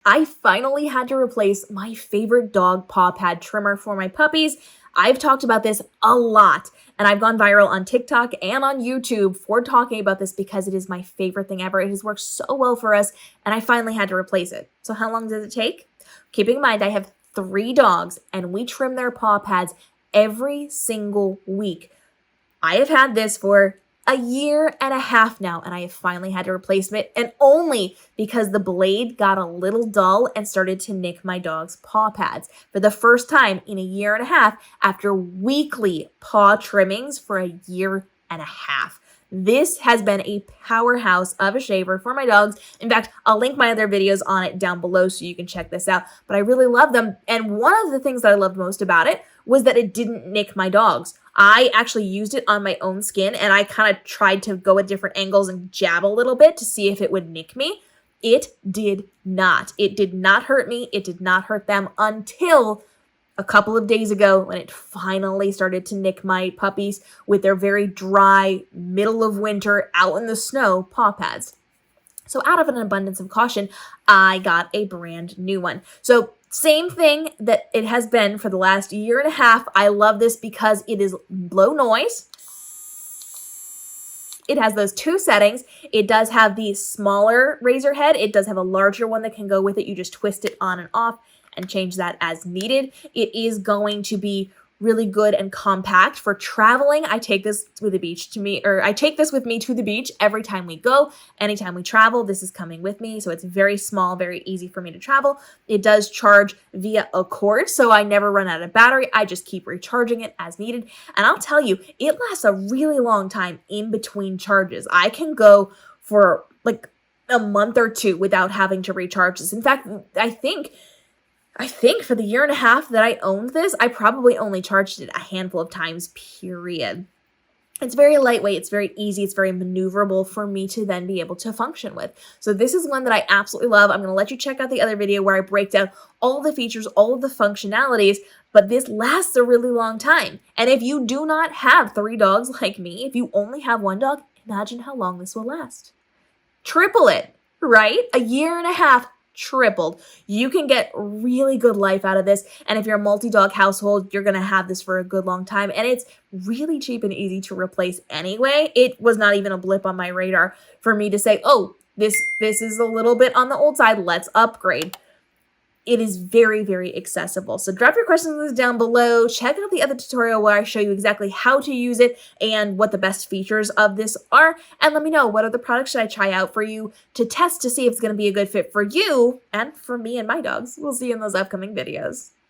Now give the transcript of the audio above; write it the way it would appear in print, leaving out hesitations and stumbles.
I finally had to replace my favorite dog paw pad trimmer for my puppies. I've talked about this a lot, and I've gone viral on TikTok and on YouTube for talking about this because it is my favorite thing ever. It has worked so well for us, and I finally had to replace it. So how long does it take? Keeping in mind, I have 3 dogs, and we trim their paw pads every single week. I have had this for a year and a half now, and I have finally had to replace it, and only because the blade got a little dull and started to nick my dog's paw pads for the first time in a year and a half after weekly paw trimmings for a year and a half. This has been a powerhouse of a shaver for my dogs. In fact, I'll link my other videos on it down below so you can check this out. But I really love them. And one of the things that I loved most about it was that it didn't nick my dogs. I actually used it on my own skin, and I kind of tried to go at different angles and jab a little bit to see if it would nick me. It did not. It did not hurt me. It did not hurt them until a couple of days ago when it finally started to nick my puppies with their very dry, middle of winter, out in the snow paw pads. So out of an abundance of caution, I got a brand new one. So same thing that it has been for the last year and a half. I love this because it is low noise. It has those 2 settings. It does have the smaller razor head. It does have a larger one that can go with it. You just twist it on and off and change that as needed. It is going to be really good and compact for traveling. I take this with I take this with me to the beach every time we go. Anytime we travel, this is coming with me. So it's very small, very easy for me to travel. It does charge via a cord, so I never run out of battery. I just keep recharging it as needed. And I'll tell you, it lasts a really long time in between charges. I can go for like a month or 2 without having to recharge this. In fact, I think for the year and a half that I owned this, I probably only charged it a handful of times, period. It's very lightweight, it's very easy, it's very maneuverable for me to then be able to function with. So this is one that I absolutely love. I'm going to let you check out the other video where I break down all the features, all of the functionalities, but this lasts a really long time. And if you do not have 3 dogs like me, if you only have 1 dog, imagine how long this will last. Triple it, right? A year and a half tripled. You can get really good life out of this, and if you're a multi-dog household, you're gonna have this for a good long time, and it's really cheap and easy to replace anyway. It was not even a blip on my radar for me to say, oh, this is a little bit on the old side, let's upgrade. It is very, very accessible. So drop your questions down below. Check out the other tutorial where I show you exactly how to use it and what the best features of this are. And let me know, what other products should I try out for you to test to see if it's going to be a good fit for you and for me and my dogs. We'll see you in those upcoming videos.